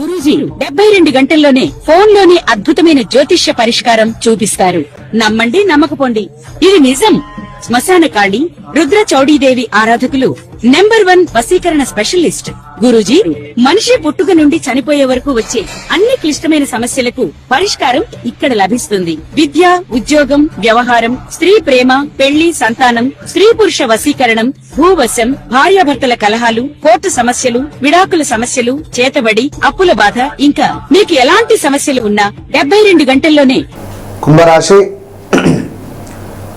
గురూజీ 72 గంటల్లోనే ఫోన్ లోని అద్భుతమైన జ్యోతిష్య పరిష్కారం చూపిస్తారు. నమ్మండి నమ్మకపోండి, ఇది నిజం. శ్మశాన కాళి రుద్ర చౌడీదేవి ఆరాధకులు నంబర్ 1 వశీకరణ స్పెషలిస్ట్ గురూజీ. మనిషి పుట్టుక నుండి చనిపోయే వరకు వచ్చే అన్ని క్లిష్టమైన సమస్యలకు పరిష్కారం ఇక్కడ లభిస్తుంది. విద్య, ఉద్యోగం, వ్యవహారం, స్త్రీ ప్రేమ, పెళ్లి, సంతానం, స్త్రీ పురుష వశీకరణం, భూవశం, భార్యాభర్తల కలహాలు, కోర్టు సమస్యలు, విడాకుల సమస్యలు, చేతబడి, అప్పుల బాధ, ఇంకా మీకు ఎలాంటి సమస్యలు ఉన్నా 72 గంటల్లోనే.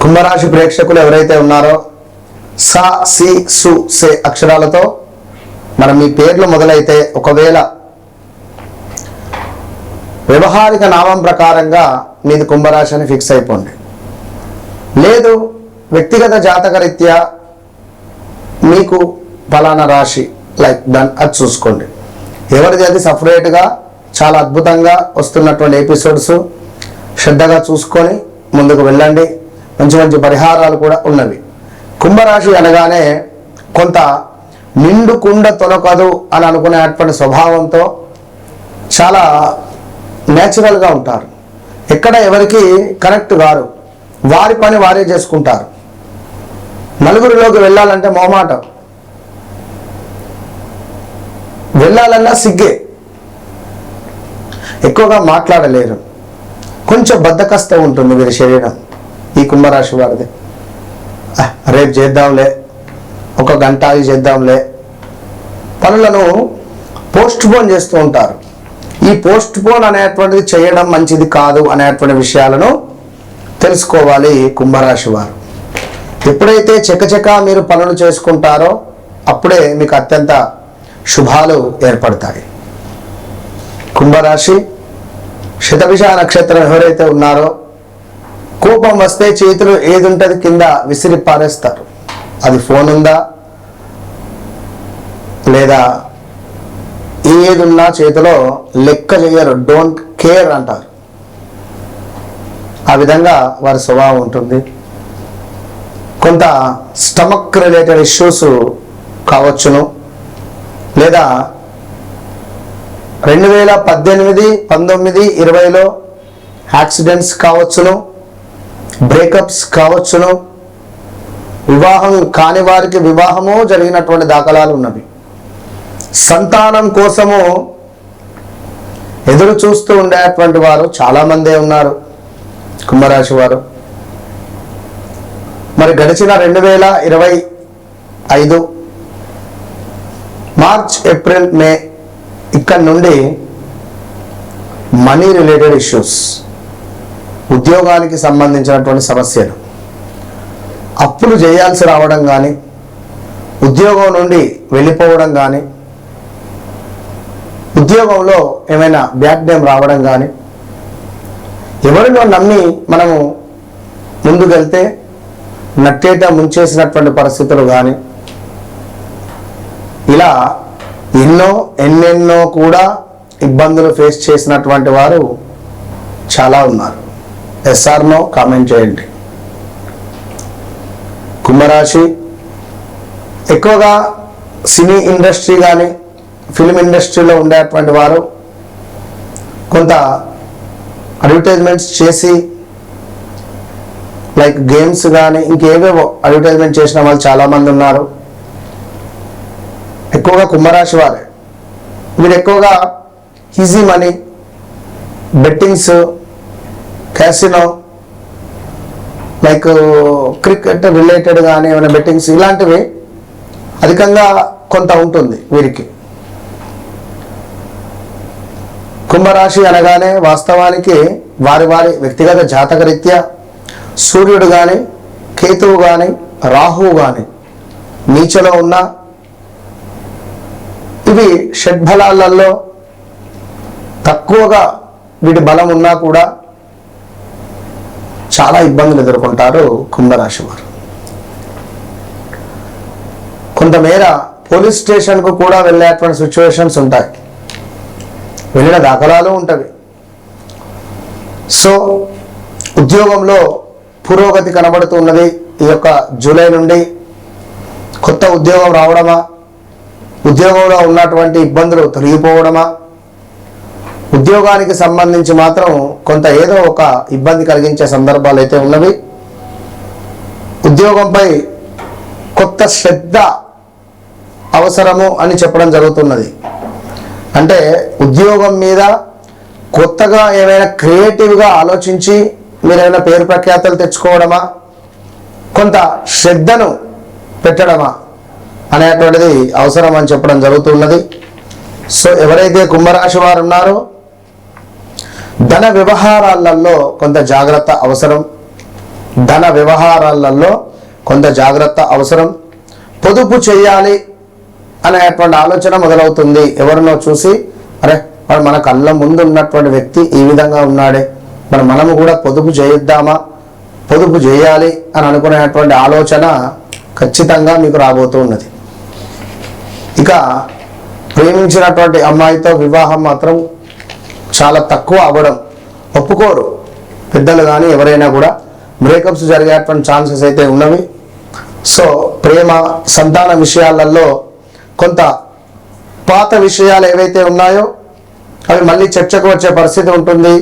కుంభరాశి ప్రేక్షకులు ఎవరైతే ఉన్నారో సా సి సు సే అక్షరాలతో మరి మీ పేర్లు మొదలైతే, ఒకవేళ వ్యవహారిక నామం ప్రకారంగా మీది కుంభరాశి అని ఫిక్స్ అయిపోండి. లేదు వ్యక్తిగత జాతకరీత్యా మీకు ఫలానా రాశి లైక్ దన్ అది చూసుకోండి. ఎవరిది అది సపరేట్గా చాలా అద్భుతంగా వస్తున్నటువంటి ఎపిసోడ్స్ శ్రద్ధగా చూసుకొని ముందుకు వెళ్ళండి. మంచి మంచి పరిహారాలు కూడా ఉన్నవి. కుంభరాశి అనగానే కొంత నిండు కుండ తొలకదు అని అనుకునేటువంటి స్వభావంతో చాలా నేచురల్గా ఉంటారు. ఎక్కడ ఎవరికి కనెక్ట్ గారు, వారి పని వారే చేసుకుంటారు. నలుగురిలోకి వెళ్ళాలంటే మొహమాటం, వెళ్ళాలన్నా సిగ్గే, ఎక్కువగా మాట్లాడలేరు. కొంచెం బద్ధకస్తం ఉంటుంది వీరి శరీరం. ఈ కుంభరాశి వారిది రేపు చేద్దాంలే, ఒక గంట ఆగి చేద్దాంలే, పనులను పోస్ట్ పోన్ చేస్తూ ఉంటారు. ఈ పోస్ట్ పోన్ అనేటువంటిది చేయడం మంచిది కాదు అనేటువంటి విషయాలను తెలుసుకోవాలి కుంభరాశి వారు. ఎప్పుడైతే చకచకా మీరు పనులు చేసుకుంటారో అప్పుడే మీకు అత్యంత శుభాలు ఏర్పడతాయి. కుంభరాశి శతభిష నక్షత్రం ఎవరైతే ఉన్నారో కోపం వస్తే చేతులు ఏది ఉంటుంది కింద విసిరి పారేస్తారు. అది ఫోన్ ఉందా లేదా ఏది ఉన్నా చేతిలో లెక్క చేయరు, డోంట్ కేర్ అంటారు. ఆ విధంగా వారి స్వభావం ఉంటుంది. కొంత స్టమక్ రిలేటెడ్ ఇష్యూస్ కావచ్చును, లేదా 2018, 19, 20లో యాక్సిడెంట్స్ కావచ్చును, బ్రేకప్స్ కావచ్చును, వివాహం కాని వారికి వివాహము జరిగినటువంటి దాఖలాలు ఉన్నవి. సంతానం కోసము ఎదురు చూస్తూ ఉండేటువంటి వారు చాలామందే ఉన్నారు కుంభరాశి వారు. మరి గడిచిన 2025 మార్చ్, ఏప్రిల్, మే ఇక్కడ నుండి మనీ రిలేటెడ్ ఇష్యూస్, ఉద్యోగానికి సంబంధించినటువంటి సమస్యలు, అప్పులు చేయాల్సి రావడం కానీ, ఉద్యోగం నుండి వెళ్ళిపోవడం కానీ, ఉద్యోగంలో ఏమైనా బ్యాడ్ నేమ్ రావడం కానీ, ఎవరినో నమ్మి మనము ముందుకెళ్తే నట్టేట ముంచేసినటువంటి పరిస్థితులు కానీ, ఇలా ఎన్నెన్నో కూడా ఇబ్బందులు ఫేస్ చేసినటువంటి వారు చాలా ఉన్నారు. ఎస్ఆర్ నో కామెంట్ చేయండి. కుంభరాశి ఎక్కువగా సినీ ఇండస్ట్రీ కానీ ఫిల్మ్ ఇండస్ట్రీలో ఉండేటువంటి వారు కొంత అడ్వర్టైజ్మెంట్స్ చేసి, లైక్ గేమ్స్ కానీ ఇంకేవేవో అడ్వర్టైజ్మెంట్ చేసిన వాళ్ళు చాలామంది ఉన్నారు. ఎక్కువగా కుంభరాశి వారే. వీరు ఎక్కువగా easy money, bettings, casino, like cricket related కానీ ఏమైనా బెట్టింగ్స్ ఇలాంటివి అధికంగా కొంత ఉంటుంది వీరికి. కుంభరాశి అనగానే వాస్తవానికి వారి వారి వ్యక్తిగత జాతకరీత్యా సూర్యుడు కానీ, కేతువు కానీ, రాహువు కానీ నీచలో ఉన్న ఇవి షడ్బలాలలో తక్కువగా వీటి బలం ఉన్నా కూడా చాలా ఇబ్బందులు ఎదుర్కొంటారు కుంభరాశి వారు. కొంతమేర పోలీస్ స్టేషన్కు కూడా వెళ్ళేటువంటి సిచ్యువేషన్స్ ఉంటాయి, వెళ్ళిన దాఖలాలు ఉంటవి. సో ఉద్యోగంలో పురోగతి కనబడుతున్నది. ఈ యొక్క జూలై నుండి కొత్త ఉద్యోగం రావడమా, ఉద్యోగంలో ఉన్నటువంటి ఇబ్బందులు తొలగిపోవడమా, ఉద్యోగానికి సంబంధించి మాత్రం కొంత ఏదో ఒక ఇబ్బంది కలిగించే సందర్భాలు అయితే ఉన్నవి. ఉద్యోగంపై కొత్త శ్రద్ధ అవసరము అని చెప్పడం జరుగుతున్నది. అంటే ఉద్యోగం మీద కొత్తగా ఏమైనా క్రియేటివ్గా ఆలోచించి మీరైనా పేరు ప్రఖ్యాతలు తెచ్చుకోవడమా, కొంత శ్రద్ధను పెట్టడమా అనేటువంటిది అవసరం అని చెప్పడం జరుగుతున్నది. సో ఎవరైతే కుంభరాశి వారు ఉన్నారో ధన వ్యవహారాలలో కొంత జాగ్రత్త అవసరం. ధన వ్యవహారాలలో కొంత జాగ్రత్త అవసరం. పొదుపు చేయాలి అనేటువంటి ఆలోచన మొదలవుతుంది. ఎవరినో చూసి అరే వాడు మన కళ్ళ ముందు ఉన్నటువంటి వ్యక్తి ఈ విధంగా ఉన్నాడే, మనము కూడా పొదుపు చేయిద్దామా, పొదుపు చేయాలి అని అనుకునేటువంటి ఆలోచన ఖచ్చితంగా మీకు రాబోతూ ఉన్నది. ఇక ప్రేమించినటువంటి అమ్మాయితో వివాహం మాత్రం చాలా తక్కువ అవ్వడం, ఒప్పుకోరు పెద్దలు కానీ ఎవరైనా కూడా. బ్రేకప్స్ జరిగేటువంటి ఛాన్సెస్ అయితే ఉన్నవి. సో ప్రేమ సంతాన విషయాలలో కొంత పాత విషయాలు ఏవైతే ఉన్నాయో అవి మళ్ళీ చర్చకు వచ్చే పరిస్థితి ఉంటుంది.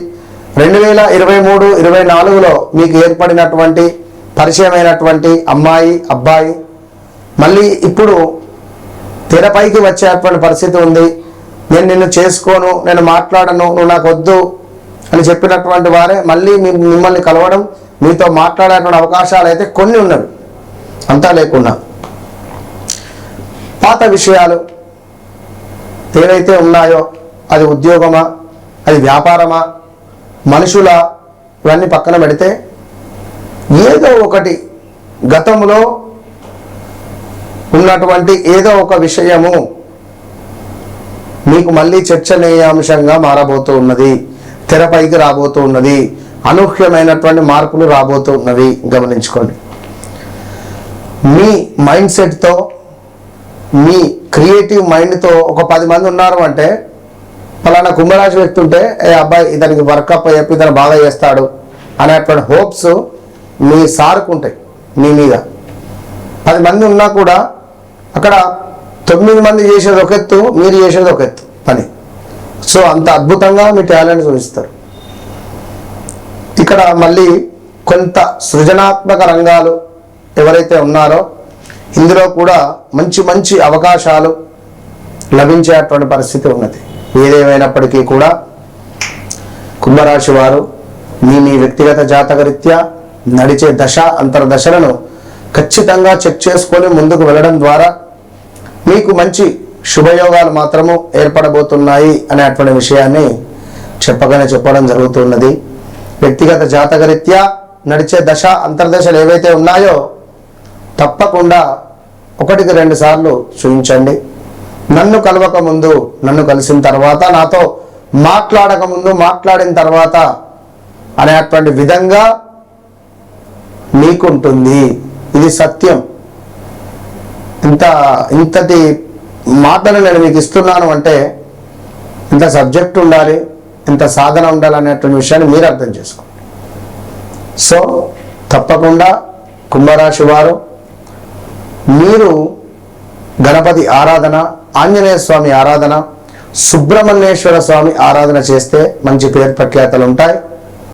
2023-24లో మీకు ఏర్పడినటువంటి పరిచయమైనటువంటి అమ్మాయి అబ్బాయి మళ్ళీ ఇప్పుడు తెరపైకి వచ్చేటువంటి పరిస్థితి ఉంది. నేను నిన్ను చేసుకోను, నేను మాట్లాడను, నువ్వు నాకు వద్దు అని చెప్పినటువంటి వారే మళ్ళీ మిమ్మల్ని కలవడం, మీతో మాట్లాడేటువంటి అవకాశాలు అయితే కొన్ని ఉన్నవి, అంతా లేకున్నా. పాత విషయాలు ఏవైతే ఉన్నాయో అది ఉద్యోగమా, అది వ్యాపారమా, మనుషుల, ఇవన్నీ పక్కన పెడితే ఏదో ఒకటి గతంలో ఉన్నటువంటి ఏదో ఒక విషయము మీకు మళ్ళీ చర్చనీయాంశంగా మారబోతూ ఉన్నది, తెరపైకి రాబోతూ ఉన్నది, అనూహ్యమైనటువంటి మార్పులు రాబోతూ ఉన్నవి. గమనించుకోండి. మీ మైండ్ సెట్తో, మీ క్రియేటివ్ మైండ్తో ఒక 10 మంది ఉన్నారు అంటే ఫలానా కుంభరాశి వ్యక్తి ఉంటే ఏ అబ్బాయి ఇతనికి వర్కప్ చెప్పి ఇతను బాగా చేస్తాడు అనేటువంటి హోప్స్ మీ సారుకుంటాయి మీ మీద. 10 మంది ఉన్నా కూడా అక్కడ 9 మంది చేసేది ఒక ఎత్తు, మీరు చేసేది ఒక ఎత్తు పని. సో అంత అద్భుతంగా మీ టాలెంట్ చూపిస్తారు. ఇక్కడ మళ్ళీ కొంత సృజనాత్మక రంగాలు ఎవరైతే ఉన్నారో ఇందులో కూడా మంచి మంచి అవకాశాలు లభించేటువంటి పరిస్థితి ఉన్నది. ఏదేమైనప్పటికీ కూడా కుంభరాశి వారు మీ వ్యక్తిగత జాతకరీత్యా నడిచే దశ అంతర్దశలను ఖచ్చితంగా చెక్ చేసుకొని ముందుకు వెళ్ళడం ద్వారా మీకు మంచి శుభయోగాలు మాత్రము ఏర్పడబోతున్నాయి అనేటువంటి విషయాన్ని చెప్పడం జరుగుతున్నది. వ్యక్తిగత జాతకరీత్యా నడిచే దశ అంతర్దశలు ఏవైతే ఉన్నాయో తప్పకుండా 1-2 సార్లు చూపించండి. నన్ను కలవక ముందు, నన్ను కలిసిన తర్వాత, నాతో మాట్లాడక ముందు, మాట్లాడిన తర్వాత అనేటువంటి విధంగా మీకుంటుంది. ఇది సత్యం. ఇంతటి మాటలు నేను మీకు ఇస్తున్నాను అంటే ఇంత సబ్జెక్ట్ ఉండాలి, ఇంత సాధన ఉండాలి అనేటువంటి విషయాన్ని మీరు అర్థం చేసుకోండి. సో తప్పకుండా కుంభరాశి వారు మీరు గణపతి ఆరాధన, ఆంజనేయ స్వామి ఆరాధన, సుబ్రహ్మణ్యేశ్వర స్వామి ఆరాధన చేస్తే మంచి పేరు ప్రఖ్యాతలు ఉంటాయి.